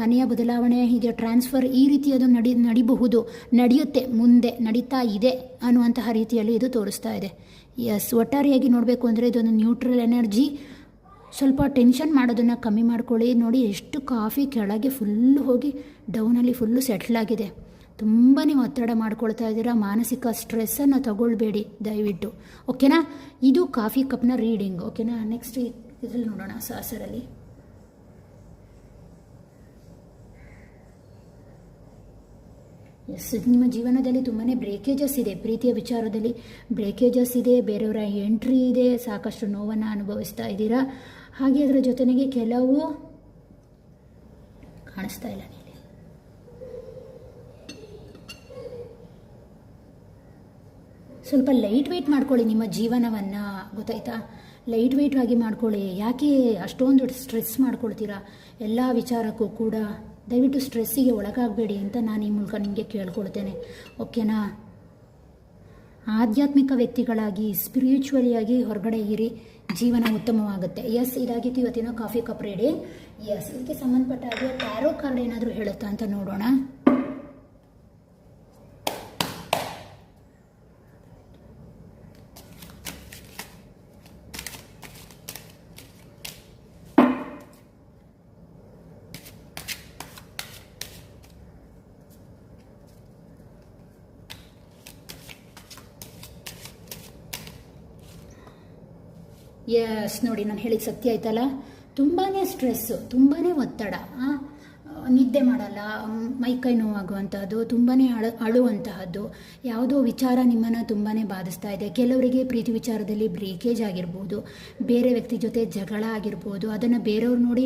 Speaker 1: ಮನೆಯ ಬದಲಾವಣೆ, ಹೀಗೆ ಟ್ರಾನ್ಸ್ಫರ್, ಈ ರೀತಿಯದು ನಡಿಬಹುದು, ನಡೆಯುತ್ತೆ, ಮುಂದೆ ನಡೀತಾ ಇದೆ ಅನ್ನುವಂತಹ ರೀತಿಯಲ್ಲಿ ಇದು ತೋರಿಸ್ತಾ ಇದೆ. ಎಸ್, ಒಟ್ಟಾರೆಯಾಗಿ ನೋಡಬೇಕು ಅಂದರೆ ಇದೊಂದು ನ್ಯೂಟ್ರಲ್ ಎನರ್ಜಿ. ಸ್ವಲ್ಪ ಟೆನ್ಷನ್ ಮಾಡೋದನ್ನು ಕಮ್ಮಿ ಮಾಡ್ಕೊಳ್ಳಿ. ನೋಡಿ ಎಷ್ಟು ಕಾಫಿ ಕೆಳಗೆ ಫುಲ್ಲು ಹೋಗಿ ಡೌನಲ್ಲಿ ಫುಲ್ಲು ಸೆಟ್ಲಾಗಿದೆ. ತುಂಬ ನೀವು ಒತ್ತಡ ಮಾಡ್ಕೊಳ್ತಾ ಇದ್ದೀರಾ. ಮಾನಸಿಕ ಸ್ಟ್ರೆಸ್ಸನ್ನು ತಗೊಳ್ಬೇಡಿ ದಯವಿಟ್ಟು, ಓಕೆನಾ. ಇದು ಕಾಫಿ ಕಪ್ನ ರೀಡಿಂಗ್, ಓಕೆನಾ. ನೆಕ್ಸ್ಟ್ ಇದರಲ್ಲಿ ನೋಡೋಣ ಸಾಸರಲ್ಲಿ. ಎಸ್, ನಿಮ್ಮ ಜೀವನದಲ್ಲಿ ತುಂಬಾ ಬ್ರೇಕೇಜಸ್ ಇದೆ. ಪ್ರೀತಿಯ ವಿಚಾರದಲ್ಲಿ ಬ್ರೇಕೇಜಸ್ ಇದೆ, ಬೇರೆಯವರ ಎಂಟ್ರಿ ಇದೆ, ಸಾಕಷ್ಟು ನೋವನ್ನು ಅನುಭವಿಸ್ತಾ ಇದ್ದೀರಾ. ಹಾಗೆ ಅದರ ಜೊತೆಗೆ ಕೆಲವು ಕಾಣಿಸ್ತಾ ಇಲ್ಲ ನೀಲಿ, ಸ್ವಲ್ಪ ಲೈಟ್ ವೆಯ್ಟ್ ಮಾಡ್ಕೊಳ್ಳಿ ನಿಮ್ಮ ಜೀವನವನ್ನು, ಗೊತ್ತಾಯ್ತಾ. ಲೈಟ್ ವೆಯ್ಟ್ ಆಗಿ ಮಾಡ್ಕೊಳ್ಳಿ. ಯಾಕೆ ಅಷ್ಟೊಂದು ಸ್ಟ್ರೆಸ್ ಮಾಡ್ಕೊಳ್ತೀರಾ ಎಲ್ಲ ವಿಚಾರಕ್ಕೂ ಕೂಡ. ದಯವಿಟ್ಟು ಸ್ಟ್ರೆಸ್ಸಿಗೆ ಒಳಗಾಗಬೇಡಿ ಅಂತ ನಾನು ಈ ಮೂಲಕ ನಿಮಗೆ ಕೇಳ್ಕೊಳ್ತೇನೆ, ಓಕೆನಾ. ಆಧ್ಯಾತ್ಮಿಕ ವ್ಯಕ್ತಿಗಳಾಗಿ, ಸ್ಪಿರಿಚುವಲಿಯಾಗಿ ಹೊರಗಡೆ ಇರಿ, ಜೀವನ ಉತ್ತಮವಾಗುತ್ತೆ. ಎಸ್, ಇದಾಗಿತ್ತು ಇವತ್ತಿನ ಕಾಫಿ ಕಪ್ ರೀಡಿಂಗ್. ಎಸ್, ಇದಕ್ಕೆ ಸಂಬಂಧಪಟ್ಟ ಹಾಗೆ ಟ್ಯಾರೋ ಕಾರ್ಡ್ ಏನಾದರೂ ಹೇಳುತ್ತಾ ಅಂತ ನೋಡೋಣ. ಎಸ್, ನೋಡಿ ನಾನು ಹೇಳಿದ ಸತ್ಯ ಆಯ್ತಲ್ಲ. ತುಂಬಾ ಸ್ಟ್ರೆಸ್ಸು, ತುಂಬಾ ಒತ್ತಡ, ನಿದ್ದೆ ಮಾಡಲ್ಲ, ಮೈಕೈ ನೋವಾಗುವಂತಹದ್ದು, ತುಂಬಾ ಅಳುವಂತಹದ್ದು, ಯಾವುದೋ ವಿಚಾರ ನಿಮ್ಮನ್ನು ತುಂಬಾ ಬಾಧಿಸ್ತಾ ಇದೆ. ಕೆಲವರಿಗೆ ಪ್ರೀತಿ ವಿಚಾರದಲ್ಲಿ ಬ್ರೇಕೇಜ್ ಆಗಿರ್ಬೋದು, ಬೇರೆ ವ್ಯಕ್ತಿ ಜೊತೆ ಜಗಳ ಆಗಿರ್ಬೋದು, ಅದನ್ನು ಬೇರೆಯವ್ರು ನೋಡಿ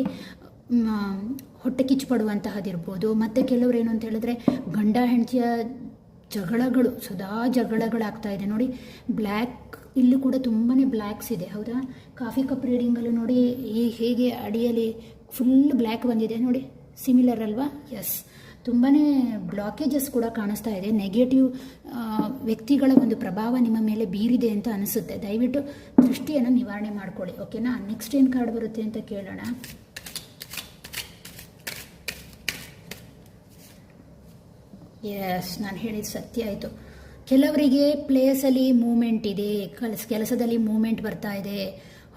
Speaker 1: ಹೊಟ್ಟೆ ಕಿಚ್ಚು ಪಡುವಂತಹದ್ದಿರ್ಬೋದು. ಮತ್ತು ಕೆಲವರು ಏನು ಅಂತ ಹೇಳಿದ್ರೆ ಗಂಡ ಹೆಂಡತಿಯ ಜಗಳಗಳು, ಸದಾ ಜಗಳಗಳಾಗ್ತಾ ಇದೆ. ನೋಡಿ ಬ್ಲ್ಯಾಕ್, ಇಲ್ಲೂ ಕೂಡ ತುಂಬಾ ಬ್ಲ್ಯಾಕ್ಸ್ ಇದೆ, ಹೌದಾ. ಕಾಫಿ ಕಪ್ ರೀಡಿಂಗಲ್ಲೂ ನೋಡಿ ಹೇಗೆ ಅಡಿಯಲ್ಲಿ ಫುಲ್ ಬ್ಲ್ಯಾಕ್ ಬಂದಿದೆ ನೋಡಿ, ಸಿಮಿಲರ್ ಅಲ್ವಾ. ಎಸ್, ತುಂಬಾ ಬ್ಲಾಕೇಜಸ್ ಕೂಡ ಕಾಣಿಸ್ತಾ ಇದೆ. ನೆಗೆಟಿವ್ ವ್ಯಕ್ತಿಗಳ ಒಂದು ಪ್ರಭಾವ ನಿಮ್ಮ ಮೇಲೆ ಬೀರಿದೆ ಅಂತ ಅನಿಸುತ್ತೆ. ದಯವಿಟ್ಟು ದೃಷ್ಟಿಯನ್ನು ನಿವಾರಣೆ ಮಾಡ್ಕೊಳ್ಳಿ, ಓಕೆನಾ. ನೆಕ್ಸ್ಟ್ ಏನು ಕಾರ್ಡ್ ಬರುತ್ತೆ ಅಂತ ಕೇಳೋಣ. ಎಸ್, ನಾನು ಹೇಳಿದ ಸತ್ಯ ಆಯಿತು. ಕೆಲವರಿಗೆ ಪ್ಲೇಸಲ್ಲಿ ಮೂಮೆಂಟ್ ಇದೆ, ಕೆಲಸದಲ್ಲಿ ಮೂಮೆಂಟ್ ಬರ್ತಾ ಇದೆ,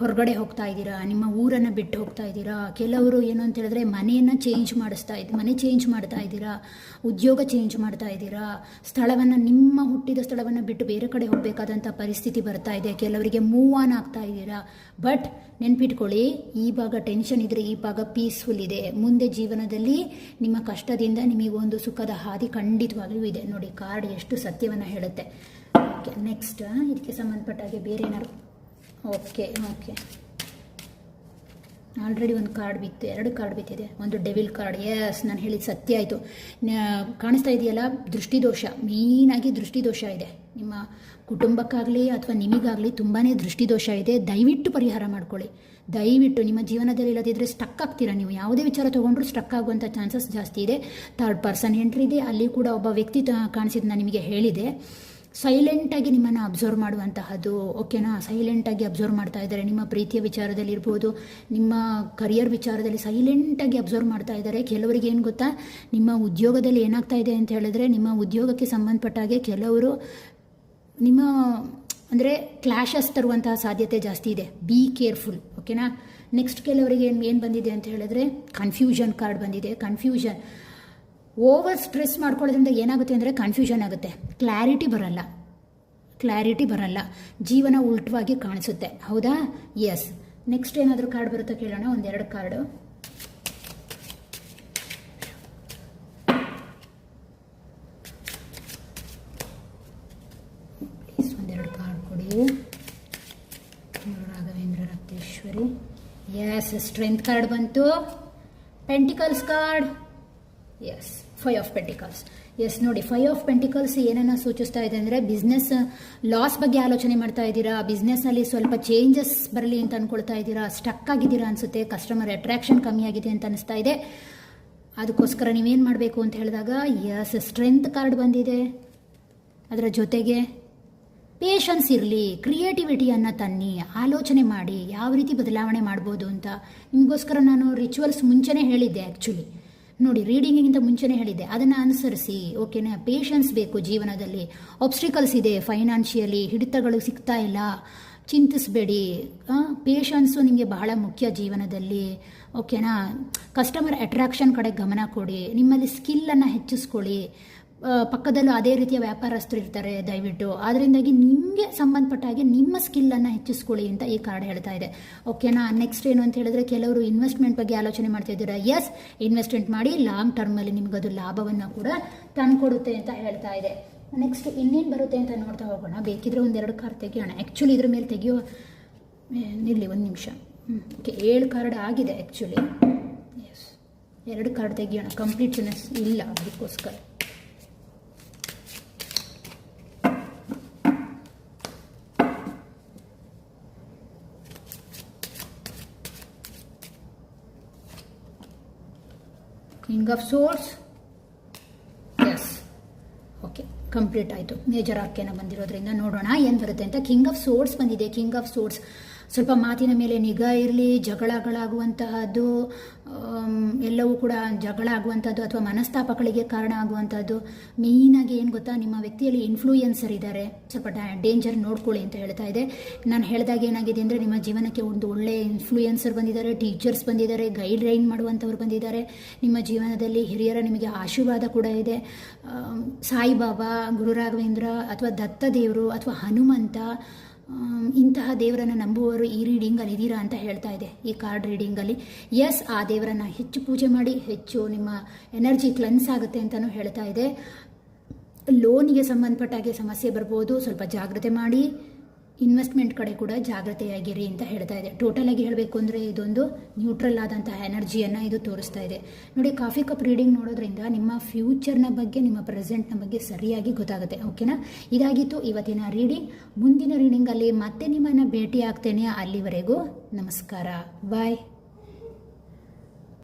Speaker 1: ಹೊರಗಡೆ ಹೋಗ್ತಾ ಇದ್ದೀರಾ, ನಿಮ್ಮ ಊರನ್ನು ಬಿಟ್ಟು ಹೋಗ್ತಾ ಇದ್ದೀರಾ. ಕೆಲವರು ಏನು ಅಂತ ಹೇಳಿದ್ರೆ ಮನೆ ಚೇಂಜ್ ಮಾಡ್ತಾ ಇದ್ದೀರಾ, ಉದ್ಯೋಗ ಚೇಂಜ್ ಮಾಡ್ತಾ ಇದ್ದೀರಾ, ಸ್ಥಳವನ್ನು, ನಿಮ್ಮ ಹುಟ್ಟಿದ ಸ್ಥಳವನ್ನು ಬಿಟ್ಟು ಬೇರೆ ಕಡೆ ಹೋಗಬೇಕಾದಂಥ ಪರಿಸ್ಥಿತಿ ಬರ್ತಾ ಇದೆ. ಕೆಲವರಿಗೆ ಮೂವ್ ಆನ್ ಆಗ್ತಾ ಇದ್ದೀರಾ. ಬಟ್ ನೆನ್ಪಿಟ್ಕೊಳ್ಳಿ, ಈ ಭಾಗ ಟೆನ್ಷನ್ ಇದ್ದರೆ ಈ ಭಾಗ ಪೀಸ್ಫುಲ್ ಇದೆ. ಮುಂದೆ ಜೀವನದಲ್ಲಿ ನಿಮ್ಮ ಕಷ್ಟದಿಂದ ನಿಮಗೊಂದು ಸುಖದ ಹಾದಿ ಖಂಡಿತವಾಗ್ಲೂ ಇದೆ. ನೋಡಿ ಕಾರ್ಡ್ ಎಷ್ಟು ಸತ್ಯವನ್ನು ಹೇಳುತ್ತೆ. ಓಕೆ, ನೆಕ್ಸ್ಟ್ ಇದಕ್ಕೆ ಸಂಬಂಧಪಟ್ಟ ಹಾಗೆ ಬೇರೆ ಏನಾದ್ರು. ಓಕೆ, ಆಲ್ರೆಡಿ ಒಂದು ಕಾರ್ಡ್ ಬಿತ್ತು, 2 ಕಾರ್ಡ್ ಬಿತ್ತಿದೆ, ಒಂದು ಡೆವಿಲ್ ಕಾರ್ಡ್. ಎಸ್, ನಾನು ಹೇಳಿದ ಸತ್ಯ ಆಯಿತು. ಕಾಣಿಸ್ತಾ ಇದೆಯಲ್ಲ, ದೃಷ್ಟಿದೋಷ, ಮೇಯ್ನಾಗಿ ದೃಷ್ಟಿದೋಷ ಇದೆ. ನಿಮ್ಮ ಕುಟುಂಬಕ್ಕಾಗಲಿ ಅಥವಾ ನಿಮಗಾಗಲಿ ತುಂಬಾ ದೃಷ್ಟಿದೋಷ ಇದೆ. ದಯವಿಟ್ಟು ಪರಿಹಾರ ಮಾಡ್ಕೊಳ್ಳಿ. ದಯವಿಟ್ಟು ನಿಮ್ಮ ಜೀವನದಲ್ಲಿ ಇಲ್ಲದಿದ್ದರೆ ಸ್ಟಕ್ ಆಗ್ತೀರಾ. ನೀವು ಯಾವುದೇ ವಿಚಾರ ತೊಗೊಂಡ್ರೂ ಸ್ಟಕ್ ಆಗುವಂಥ ಚಾನ್ಸಸ್ ಜಾಸ್ತಿ ಇದೆ. ಥರ್ಡ್ ಪರ್ಸನ್ ಎಂಟ್ರಿ ಇದೆ, ಅಲ್ಲಿ ಕೂಡ ಒಬ್ಬ ವ್ಯಕ್ತಿ ಕಾಣಿಸಿದ್ದು ನಾನು ನಿಮಗೆ ಹೇಳಿದೆ. ಸೈಲೆಂಟಾಗಿ ನಿಮ್ಮನ್ನು ಅಬ್ಸರ್ವ್ ಮಾಡುವಂತಹದ್ದು, ಓಕೆನಾ. ಸೈಲೆಂಟಾಗಿ ಅಬ್ಸರ್ವ್ ಮಾಡ್ತಾ ಇದ್ದಾರೆ. ನಿಮ್ಮ ಪ್ರೀತಿಯ ವಿಚಾರದಲ್ಲಿ ಇರ್ಬೋದು, ನಿಮ್ಮ ಕರಿಯರ್ ವಿಚಾರದಲ್ಲಿ ಸೈಲೆಂಟಾಗಿ ಅಬ್ಸರ್ವ್ ಮಾಡ್ತಾ ಇದ್ದಾರೆ. ಕೆಲವರಿಗೆ ಏನು ಗೊತ್ತಾ, ನಿಮ್ಮ ಉದ್ಯೋಗದಲ್ಲಿ ಏನಾಗ್ತಾ ಇದೆ ಅಂತ ಹೇಳಿದ್ರೆ, ನಿಮ್ಮ ಉದ್ಯೋಗಕ್ಕೆ ಸಂಬಂಧಪಟ್ಟಾಗೆ ಕೆಲವರು ನಿಮ್ಮ ಅಂದರೆ ಕ್ಲಾಶಸ್ ತರುವಂತಹ ಸಾಧ್ಯತೆ ಜಾಸ್ತಿ ಇದೆ. ಬಿ ಕೇರ್ಫುಲ್, ಓಕೆನಾ. ನೆಕ್ಸ್ಟ್ ಕೆಲವರಿಗೆ ಏನು ಬಂದಿದೆ ಅಂತ ಹೇಳಿದ್ರೆ ಕನ್ಫ್ಯೂಷನ್ ಕಾರ್ಡ್ ಬಂದಿದೆ. ಕನ್ಫ್ಯೂಷನ್, ಓವರ್ ಸ್ಟ್ರೆಸ್ ಮಾಡ್ಕೊಳ್ಳೋದ್ರಿಂದ ಏನಾಗುತ್ತೆ ಅಂದರೆ ಕನ್ಫ್ಯೂಷನ್ ಆಗುತ್ತೆ, ಕ್ಲಾರಿಟಿ ಬರಲ್ಲ, ಜೀವನ ಉಲ್ಟವಾಗಿ ಕಾಣಿಸುತ್ತೆ, ಹೌದಾ. ಎಸ್, ನೆಕ್ಸ್ಟ್ ಏನಾದರೂ ಕಾರ್ಡ್ ಬರುತ್ತಾ ಕೇಳೋಣ. 1-2 ಕಾರ್ಡು. ಪ್ಲೀಸ್ 1-2 ಕಾರ್ಡ್ ಕೊಡಿ. Raghavendra Rakteshwari. Yes, strength card ಬಂತು. Pentacles card. Yes, 5 of pentacles. Yes ನೋಡಿ, 5 ಆಫ್ ಪೆಂಟಿಕಲ್ಸ್ ಏನನ್ನ ಸೂಚಿಸ್ತಾ ಇದೆ ಅಂದರೆ ಬಿಸ್ನೆಸ್ ಲಾಸ್ ಬಗ್ಗೆ ಆಲೋಚನೆ ಮಾಡ್ತಾ ಇದ್ದೀರಾ, ಬಿಸ್ನೆಸ್ನಲ್ಲಿ ಸ್ವಲ್ಪ ಚೇಂಜಸ್ ಬರಲಿ ಅಂತ ಅನ್ಕೊಳ್ತಾ ಇದ್ದೀರಾ, ಸ್ಟಕ್ ಆಗಿದ್ದೀರಾ ಅನಿಸುತ್ತೆ, ಕಸ್ಟಮರ್ ಅಟ್ರಾಕ್ಷನ್ ಕಮ್ಮಿ ಆಗಿದೆ ಅಂತ ಅನಿಸ್ತಾ ಇದೆ. ಅದಕ್ಕೋಸ್ಕರ ನೀವೇನು ಮಾಡಬೇಕು ಅಂತ ಹೇಳಿದಾಗ ಎಸ್ ಸ್ಟ್ರೆಂತ್ ಕಾರ್ಡ್ ಬಂದಿದೆ. ಅದರ ಜೊತೆಗೆ ಪೇಷನ್ಸ್ ಇರಲಿ, ಕ್ರಿಯೇಟಿವಿಟಿಯನ್ನು ತನ್ನಿ, ಆಲೋಚನೆ ಮಾಡಿ ಯಾವ ರೀತಿ ಬದಲಾವಣೆ ಮಾಡ್ಬೋದು ಅಂತ. ನಿಮಗೋಸ್ಕರ ನಾನು ರಿಚುವಲ್ಸ್ ಮುಂಚೆನೇ ಹೇಳಿದ್ದೆ, ಆ್ಯಕ್ಚುಲಿ ನೋಡಿ ರೀಡಿಂಗಿಗಿಂತ ಮುಂಚೆನೇ ಹೇಳಿದ್ದೆ, ಅದನ್ನು ಅನುಸರಿಸಿ. ಓಕೆನಾ, ಪೇಷನ್ಸ್ ಬೇಕು ಜೀವನದಲ್ಲಿ. ಆಬ್ಸ್ಟಿಕಲ್ಸ್ ಇದೆ, ಫೈನಾನ್ಷಿಯಲಿ ಹಿಡಿತಗಳು ಸಿಗ್ತಾ ಇಲ್ಲ, ಚಿಂತಿಸಬೇಡಿ. ಪೇಷನ್ಸು ನಿಮಗೆ ಬಹಳ ಮುಖ್ಯ ಜೀವನದಲ್ಲಿ. ಓಕೆನಾ, ಕಸ್ಟಮರ್ ಅಟ್ರಾಕ್ಷನ್ ಕಡೆ ಗಮನ ಕೊಡಿ, ನಿಮ್ಮಲ್ಲಿ ಸ್ಕಿಲ್ಲನ್ನು ಹೆಚ್ಚಿಸ್ಕೊಳ್ಳಿ. ಪಕ್ಕದಲ್ಲೂ ಅದೇ ರೀತಿಯ ವ್ಯಾಪಾರಸ್ಥರು ಇರ್ತಾರೆ, ದಯವಿಟ್ಟು ಅದರಿಂದಾಗಿ ನಿಮಗೆ ಸಂಬಂಧಪಟ್ಟ ಹಾಗೆ ನಿಮ್ಮ ಸ್ಕಿಲ್ಲನ್ನು ಹೆಚ್ಚಿಸ್ಕೊಳ್ಳಿ ಅಂತ ಈ ಕಾರ್ಡ್ ಹೇಳ್ತಾ ಇದೆ. ಓಕೆನಾ, ನೆಕ್ಸ್ಟ್ ಏನು ಅಂತ ಹೇಳಿದ್ರೆ ಕೆಲವರು ಇನ್ವೆಸ್ಟ್ಮೆಂಟ್ ಬಗ್ಗೆ ಆಲೋಚನೆ ಮಾಡ್ತಾ ಇದ್ದೀರಾ. ಎಸ್, ಇನ್ವೆಸ್ಟ್ಮೆಂಟ್ ಮಾಡಿ, ಲಾಂಗ್ ಟರ್ಮಲ್ಲಿ ನಿಮಗದು ಲಾಭವನ್ನು ಕೂಡ ತಂದುಕೊಡುತ್ತೆ ಅಂತ ಹೇಳ್ತಾ ಇದೆ. ನೆಕ್ಸ್ಟ್ ಇನ್ನೇನು ಬರುತ್ತೆ ಅಂತ ನೋಡ್ತಾ ಹೋಗೋಣ. ಬೇಕಿದ್ರೆ ಒಂದೆರಡು ಕಾರ್ಡ್ ತೆಗಿಯೋಣ. ಆ್ಯಕ್ಚುಲಿ ಇದ್ರ ಮೇಲೆ ತೆಗಿಯೋ ನಿಲ್ಲಿ ಒಂದು ನಿಮಿಷ. ಓಕೆ, 7 ಕಾರ್ಡ್ ಆಗಿದೆ ಆ್ಯಕ್ಚುಲಿ. ಎಸ್, 2 ಕಾರ್ಡ್ ತೆಗಿಯೋಣ, ಕಂಪ್ಲೀಟ್ನೆಸ್ ಇಲ್ಲ ಅದಕ್ಕೋಸ್ಕರ. King of swords, yes okay complete ಆಯಿತು. ಮೇಜರ್ ಆರ್ಕೇನ ಬಂದಿರೋದ್ರಿಂದ ನೋಡೋಣ ಏನು ಬರುತ್ತೆ ಅಂತ. ಕಿಂಗ್ ಆಫ್ ಸೋರ್ಸ್ ಬಂದಿದೆ. ಕಿಂಗ್ ಆಫ್ ಸೋರ್ಸ್ ಸ್ವಲ್ಪ ಮಾತಿನ ಮೇಲೆ ನಿಗಾ ಇರಲಿ, ಜಗಳಗಳಾಗುವಂತಹದ್ದು ಎಲ್ಲವೂ ಕೂಡ ಜಗಳ ಆಗುವಂಥದ್ದು ಅಥವಾ ಮನಸ್ತಾಪಗಳಿಗೆ ಕಾರಣ ಆಗುವಂಥದ್ದು. ಮೇಯ್ನಾಗಿ ಏನು ಗೊತ್ತಾ, ನಿಮ್ಮ ವ್ಯಕ್ತಿಯಲ್ಲಿ ಇನ್ಫ್ಲೂಯೆನ್ಸರ್ ಇದ್ದಾರೆ, ಸ್ವಲ್ಪ ಡೇಂಜರ್ ನೋಡ್ಕೊಳ್ಳಿ ಅಂತ ಹೇಳ್ತಾ ಇದೆ. ನಾನು ಹೇಳಿದಾಗ ಏನಾಗಿದೆ ಅಂದರೆ ನಿಮ್ಮ ಜೀವನಕ್ಕೆ ಒಂದು ಒಳ್ಳೆ ಇನ್ಫ್ಲೂಯೆನ್ಸರ್ ಬಂದಿದ್ದಾರೆ, ಟೀಚರ್ಸ್ ಬಂದಿದ್ದಾರೆ, ಗೈಡ್ ಲೈನ್ ಮಾಡುವಂಥವ್ರು ಬಂದಿದ್ದಾರೆ. ನಿಮ್ಮ ಜೀವನದಲ್ಲಿ ಹಿರಿಯರ ನಿಮಗೆ ಆಶೀರ್ವಾದ ಕೂಡ ಇದೆ. ಸಾಯಿಬಾಬಾ, ಗುರು ರಾಘವೇಂದ್ರ ಅಥವಾ ದತ್ತ ದೇವರು ಅಥವಾ ಹನುಮಂತ, ಇಂತಹ ದೇವರನ್ನು ನಂಬುವವರು ಈ ರೀಡಿಂಗಲ್ಲಿ ಇದ್ದೀರಾ ಅಂತ ಹೇಳ್ತಾ ಇದೆ ಈ ಕಾರ್ಡ್ ರೀಡಿಂಗಲ್ಲಿ. ಎಸ್, ಆ ದೇವರನ್ನು ಹೆಚ್ಚು ಪೂಜೆ ಮಾಡಿ, ಹೆಚ್ಚು ನಿಮ್ಮ ಎನರ್ಜಿ ಕ್ಲೆನ್ಸ್ ಆಗುತ್ತೆ ಅಂತಲೂ ಹೇಳ್ತಾ ಇದೆ. ಲೋನಿಗೆ ಸಂಬಂಧಪಟ್ಟಾಗೆ ಸಮಸ್ಯೆ ಬರ್ಬೋದು, ಸ್ವಲ್ಪ ಜಾಗ್ರತೆ ಮಾಡಿ. ಇನ್ವೆಸ್ಟ್ಮೆಂಟ್ ಕಡೆ ಕೂಡ ಜಾಗ್ರತೆಯಾಗಿರಿ ಅಂತ ಹೇಳ್ತಾ ಇದೆ. ಟೋಟಲ್ ಆಗಿ ಹೇಳಬೇಕು ಅಂದರೆ ಇದೊಂದು ನ್ಯೂಟ್ರಲ್ ಆದಂತಹ ಎನರ್ಜಿಯನ್ನು ಇದು ತೋರಿಸ್ತಾ ಇದೆ. ನೋಡಿ, ಕಾಫಿ ಕಪ್ ರೀಡಿಂಗ್ ನೋಡೋದ್ರಿಂದ ನಿಮ್ಮ ಫ್ಯೂಚರ್ನ ಬಗ್ಗೆ, ನಿಮ್ಮ ಪ್ರೆಸೆಂಟ್ನ ಬಗ್ಗೆ ಸರಿಯಾಗಿ ಗೊತ್ತಾಗುತ್ತೆ. ಓಕೆನಾ, ಇದಾಗಿತ್ತು ಇವತ್ತಿನ ರೀಡಿಂಗ್. ಮುಂದಿನ ರೀಡಿಂಗಲ್ಲಿ ಮತ್ತೆ ನಿಮ್ಮನ್ನು ಭೇಟಿ ಆಗ್ತೇನೆ. ಅಲ್ಲಿವರೆಗೂ ನಮಸ್ಕಾರ, ಬಾಯ್.